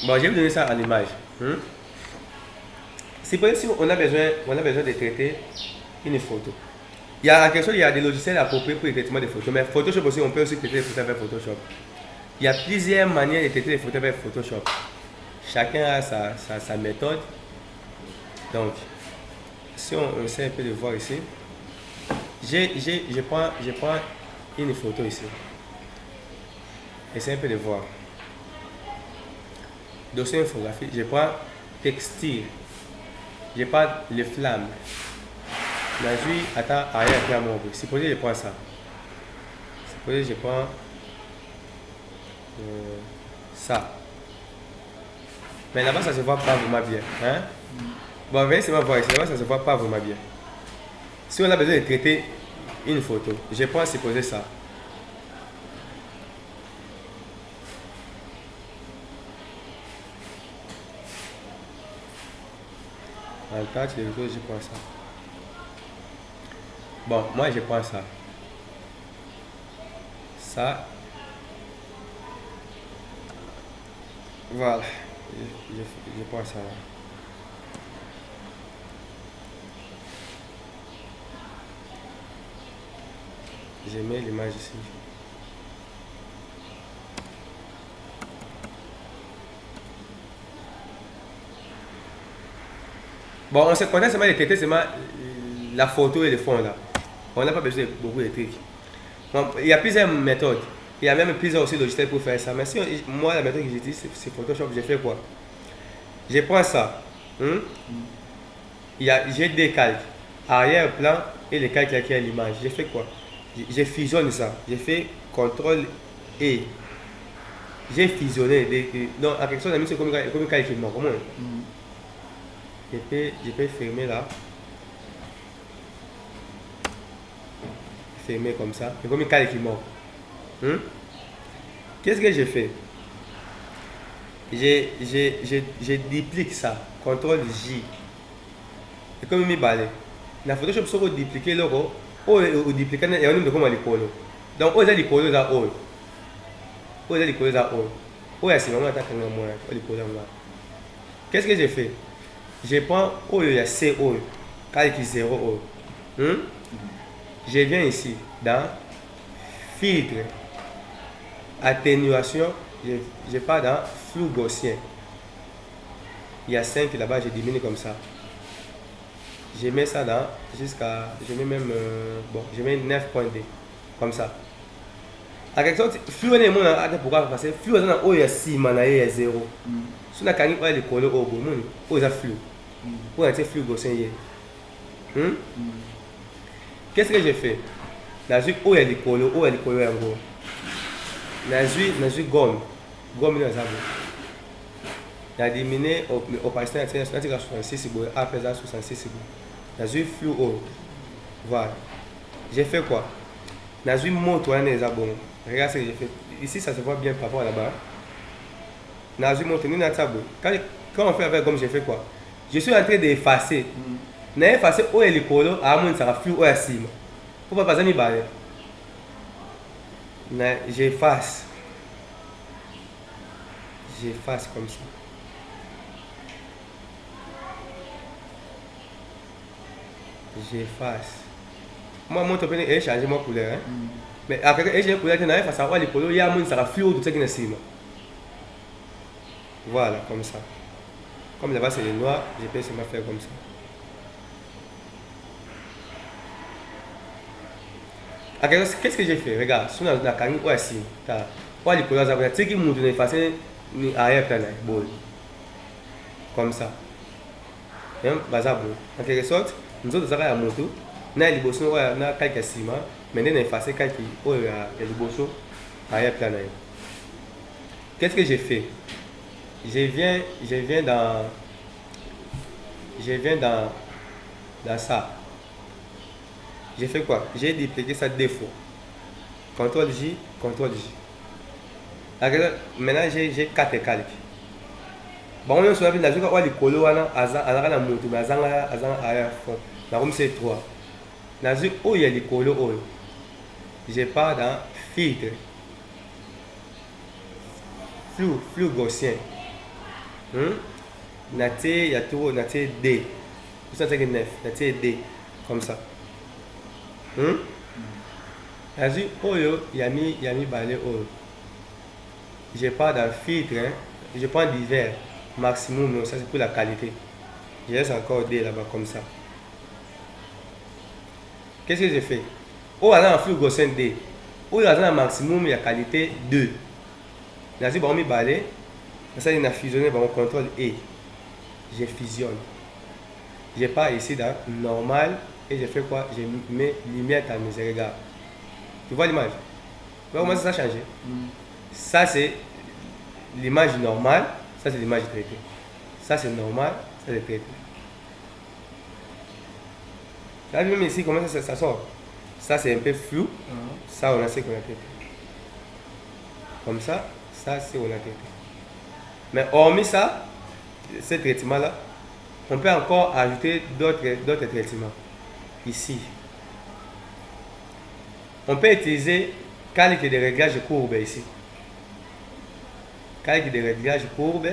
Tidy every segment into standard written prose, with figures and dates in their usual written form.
Bon, je vais vous donner ça en image. Hmm? Si on a besoin de traiter une photo. Il y a des logiciels appropriés pour le traitement des photos, mais Photoshop aussi, on peut aussi traiter les photos avec Photoshop. Il y a plusieurs manières de traiter les photos avec Photoshop. Chacun a sa méthode. Donc, si on essaie un peu de voir ici, je prends une photo ici. Essayez un peu de voir. Dossier infographie, je prends textile. Je prends les flammes. Nazui, attends, arrière, puis à mon bout. Supposez je prends ça. Supposez je prends ça. Mais là-bas, ça se voit pas vraiment bien. Hein? Bon, venez seulement voir ici. Là-bas, ça se voit pas vraiment bien. Si on a besoin de traiter une photo, je prends supposer ça. En tâche de photos, je prends ça. Bon, moi, je prends ça. Ça. Voilà. Je prends ça. Je mets l'image ici. Bon, on se connaît seulement de traiter seulement la photo et le fond là. On n'a pas besoin de beaucoup de trucs. Bon, il y a plusieurs méthodes. Il y a même plusieurs aussi logiciels pour faire ça. Mais si moi, la méthode que j'utilise, c'est Photoshop. J'ai fait quoi? Je prends ça. J'ai des calques. Arrière-plan et les calques qui est l'image. J'ai fait quoi? Je fusionne ça. J'ai fait CTRL E. J'ai fusionné. Donc, en quelque sorte, c'est comme un calque mort. Comment? Je peux fermer là. Fermer comme ça. C'est comme un calque mort. Qu'est-ce que j'ai fait? Je duplique ça. CTRL J. C'est comme mi balai. Na Photoshop so ko dupliquer loko o dupliquer na yoni ndo koma likolo. Donc o za likolo za o. O za likolo za o. O ya si maman attaque na moi o likolo nga. Qu'est-ce que j'ai fait? Je prends o ya C o calque 0 o. Je viens ici dans filtre atténuation, je pars dans flou gaussien. Il y a 5 là-bas, je diminue comme ça. Je mets ça dans jusqu'à, je mets même, bon, je mets 9.2, comme ça. En quelque sorte, flou est mon pourquoi parce que flou est dans o il y a 6 mana il y a 0. Si on a gagné le collé au bout, o il y a flou. O il y a flou gaussien. Qu'est-ce que j'ai fait? Dans le o il y a le collé, o il y a le collé en gros. Dans le gomme, gomme dans ça. Il diminué au Pakistan, il y a 66 à présent 66. Dans le flou haut. Voilà. J'ai fait quoi? Dans le moto, on est abonnés. Regarde ce que j'ai fait. Ici, ça se voit bien par rapport là-bas. Dans le moto, nous avons quand on fait avec gomme, j'ai fait quoi? Je suis en train d'effacer. J'ai effacé où est le colo, à mon ça flou où est cime. Pourquoi pas ça balai? J'efface. J'efface comme ça. J'efface. Moi, mon top est changé ma couleur. Mais après, j'ai une couleur qui n'a pas savoir les couleurs, il y a un ça flou tout ce qui est cime. Voilà, comme ça. Comme là-bas c'est le noir, je peux seulement faire comme ça. Qu'est-ce que j'ai fait? Regarde, si on a la canne, ouais, si. Quoi les couleurs, ça veut dire que mon tourne effacer ni arrière plan bon. Comme ça. Et baza bon. En quelque sorte, nous autres ça va à moto. Na les bossons ouais, na quelques ciment, mais on effacer quelques oh les bossons arrière plan. Qu'est-ce que j'ai fait? Je viens dans ça. J'ai fait quoi? J'ai dupliqué ça deux fois. CTRL J, CTRL J. Maintenant j'ai 4 calques. Bon, on se voit bien, on a les colos, on a la moto, mais on a la fond. Là, comme c'est 3. Dans le où il y a les colos, je pars dans filtre. Flou gaussien. Na T, il y a tout, na T, D. 859, na T, D. Comme ça. Vas-y, Oyo, Yami, Balé, Oyo. Je pars dans le filtre, hein. Je prends divers, maximum, non, ça c'est pour la qualité. Je laisse encore D là-bas, comme ça. Qu'est-ce que j'ai fait? Au hasard, en flux Gaussian D. Au hasard, en maximum, il y a qualité 2. Vas-y, bon, on balai. Ça, il a fusionné, bon, on contrôle E. Je fusionne. Je pars ici dans normal et je fais quoi? Je mets lumière à mes regards. Tu vois l'image? Tu vois comment ça a changé? Ça, c'est l'image normale. Ça, c'est l'image traitée. Ça, c'est normal. Ça, c'est traité. Là, même ici, comment ça sort? Ça, c'est un peu flou. Ça, on a ce qu'on a traité. Comme ça, c'est on a traité. Mais hormis ça, ce traitement-là, on peut encore ajouter d'autres traitements. Ici. On peut utiliser calque de réglage courbe ici. Calque de réglage courbe.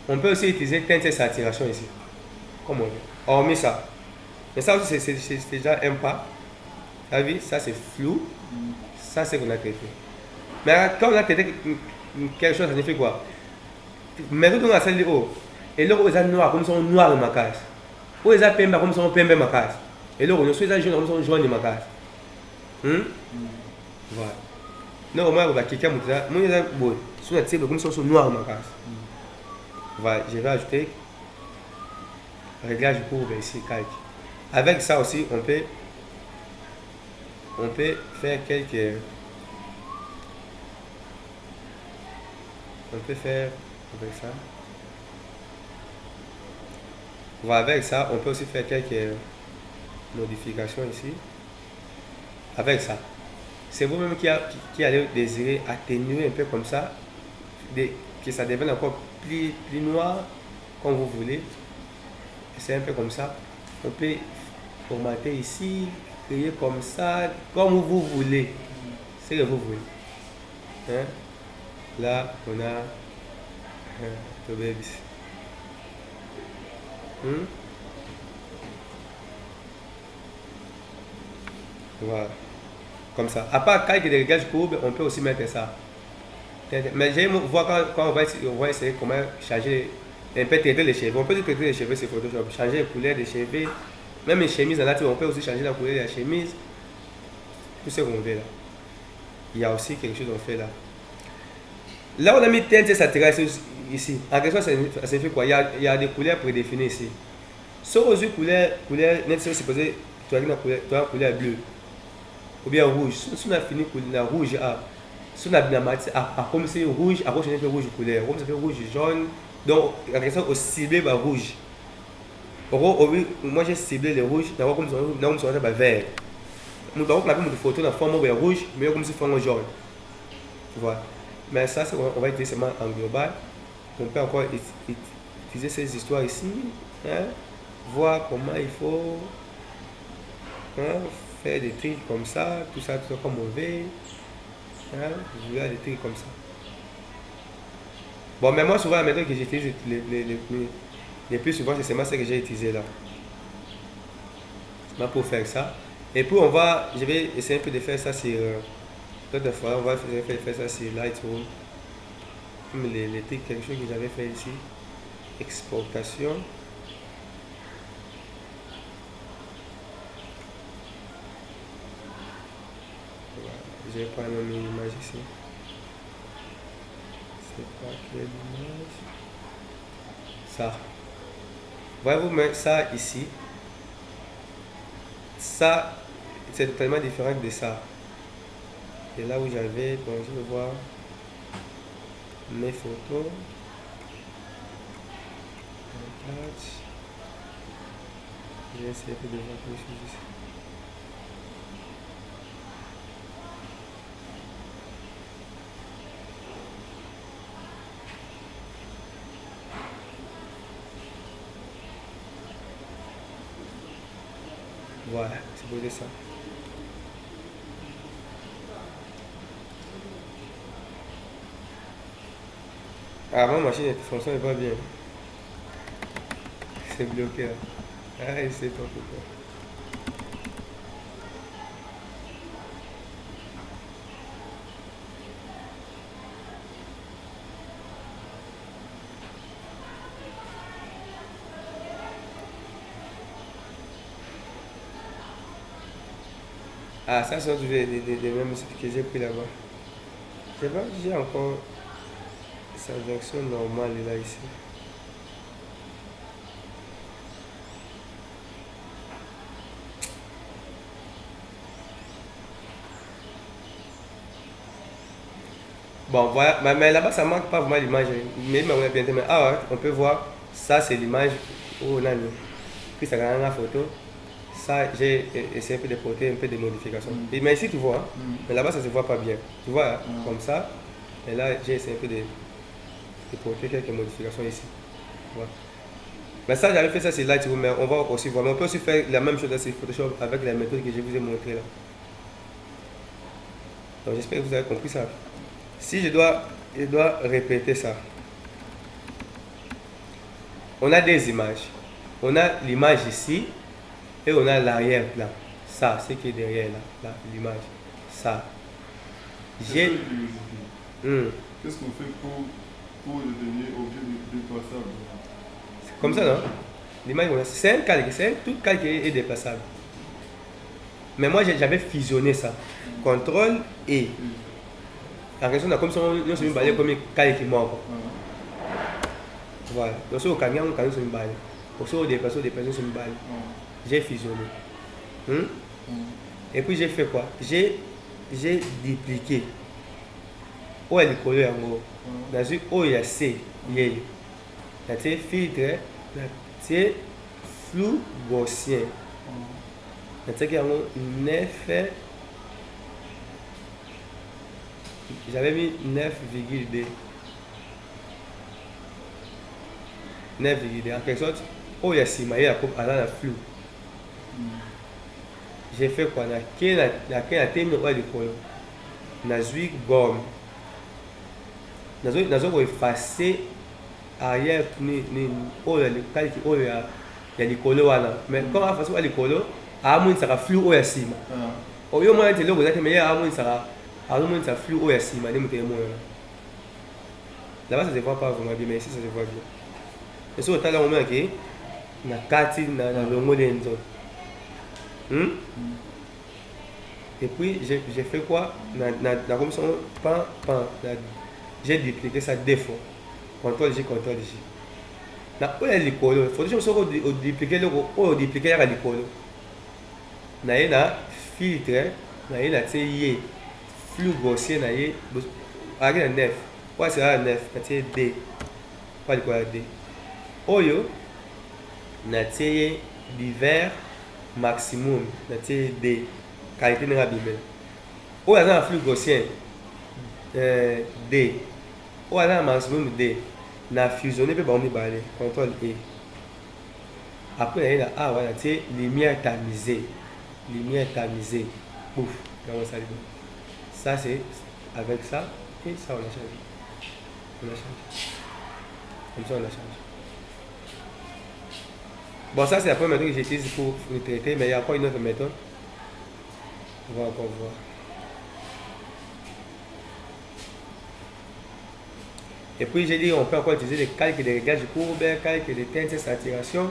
On peut aussi utiliser teinte et saturation ici. Comme on veut. Hormis ça. Mais ça aussi, c'est déjà un pas. Vous avez vu, ça c'est flou. Ça c'est qu'on a traité. Mais quand on a traité quelque chose, ça signifie quoi? Mais quand on a celle de haut, et là, on est noir comme ça, noir de ma case. On est pembe comme ça, pembe de ma case. Et là, on est jaune comme ça, jaune de ma case. Voilà. Non, moi, on va quelqu'un me dire, moi, je suis comme ça, noir de ma case. Voilà, je vais ajouter réglage courbe ici, calque. Avec ça aussi, on peut faire quelques. On peut faire avec ça. Voilà, avec ça, on peut aussi faire quelques modifications ici. Avec ça. C'est vous-même qui allez désirer atténuer un peu comme ça, que ça devienne encore plus noir, comme vous voulez. C'est un peu comme ça. On peut formater ici, créer comme ça, comme vous voulez. C'est ce que vous voulez. Hein? Là, on a le baby. Voilà. Comme ça. À part calque de réglage courbe, on peut aussi mettre ça. Mais j'aime voir quand on va essayer comment changer, un peu traiter les cheveux. On peut traiter les cheveux, c'est Photoshop. Changer les couleurs des cheveux. Même les chemises en nature, on peut aussi changer la couleur de la chemise. Tout ce qu'on veut là. Il y a aussi quelque chose qu'on fait là. Là, on a mis teinte et saturation ici. En question, ça signifie quoi? Il y a des couleurs prédéfinies ici. Sauf aux couleurs net, c'est supposé tu as une couleur bleue. Ou bien rouge. Si on a fini couleur rouge, si on a bien matière, comme c'est rouge, après on fait rouge couleur. Comme ça fait rouge jaune. Donc, en question, on cible le rouge. Moi, j'ai ciblé le rouge, d'abord comme ça, on va vert. Nous avons une photo dans la forme rouge, mais comme si forme jaune. Voilà. Mais ça, on va utiliser seulement en global. On peut encore utiliser ces histoires ici. Hein, voir comment il faut faire des trucs comme ça, tout ça comme on veut. Hein, je vais des trucs comme ça. Bon, mais moi, souvent, la méthode que j'utilise les plus souvent, c'est seulement ce que j'ai utilisé là. Pour faire ça. Et puis, je vais essayer un peu de faire ça sur. D'autres fois, on va faire ça sur Lightroom. Comme les trucs, quelque chose que j'avais fait ici. Exportation. Voilà. Je vais prendre une image ici. C'est pas quelle image. Ça. Voyez-vous, mettre ça ici. Ça, c'est totalement différent de ça. Et là où j'avais, bon, je vais voir mes photos. Je vais essayer de voir quelque chose ici. Voilà, c'est beau de ça. Ah, ma machine ne fonctionne pas bien. C'est bloqué là. Ah, c'est ton truc. Ah, ça sont des mêmes sites que j'ai pris là-bas. Je sais pas si j'ai encore sa version normale là ici. Bon, voilà, mais là-bas ça manque pas vraiment l'image. Mais on a bien mais ah ouais, on peut voir, ça c'est l'image où on a pris ça dans la photo. Ça, j'ai essayé un peu de porter un peu de modifications. Mais ici tu vois, hein, mais là-bas ça se voit pas bien. Tu vois, hein, comme ça. Et là j'ai essayé un peu de porter quelques modifications ici. Tu vois. Mais ça, j'avais fait ça sur Lightroom, mais on va aussi voir. Mais on peut aussi faire la même chose dans Photoshop avec la méthode que je vous ai montré là. Donc j'espère que vous avez compris ça. Si je dois répéter ça. On a des images. On a l'image ici et on a l'arrière-plan. Ça, ce qui est derrière là, l'image. Ça. J'ai. Qu'est-ce qu'on fait pour le devenir objet déplaçable? C'est comme ça, non? L'image, c'est un calque, tout calque est déplaçable. Mais moi, j'avais fusionné ça. Contrôle et. En question, comme ça, on se met comme un calque qui mort. Voilà. Donc, au camion, on se met balle. Au déplacé, on se met balle. J'ai fusionné. Et puis, j'ai fait quoi? J'ai dupliqué. Où est le couleur en gros? Dans une où il y a C, il y a filtre, c'est flou gaussien. C'est qu'il y a un 9, j'avais mis 9,2. 9,2. En quelque sorte, où il y a C, il y a un flou. J'ai fait quoi? Dans la termine où est le couleur? Dans une gomme. Dans une effacer arrière ni oh le calque oh il y a les colos là mais quand on fait les colos à moins ça va flou au cima au lieu moi de vous êtes meilleur à moins ça flou au cima ni monter moins là-bas ça se voit pas vraiment bien mais ici ça se voit bien et sur le talent au moins que na carte na le mot d'enzo et puis j'ai fait quoi na comme ça pas j'ai dupliqué ça deux fois contrôle J. Na oyo ya likolo Photoshop soki odiplike eloko oyo odiplike yaka likolo na ye na filtre na ye natie ye flou gaussien na ye azalaki na 9 oyo asekaka na 9 natie D mpa likolo ya D oyo natie ye divers maximum natie ye D qualité ndenge abimela oyo aza na flou gaussien D oyo aza na maximum D na fusionné pe bango mibale contrôle E après naye na A wana tie lumière tamisée pouf dans ça ça c'est avec ça et ça on a changé comme ça on a changé bon ça c'est la première méthode que j'utilise pour le traiter mais il y a encore une autre méthode on va encore voir. Et puis j'ai dit on peut encore utiliser des calques de réglage courbe, calques de teinte, saturation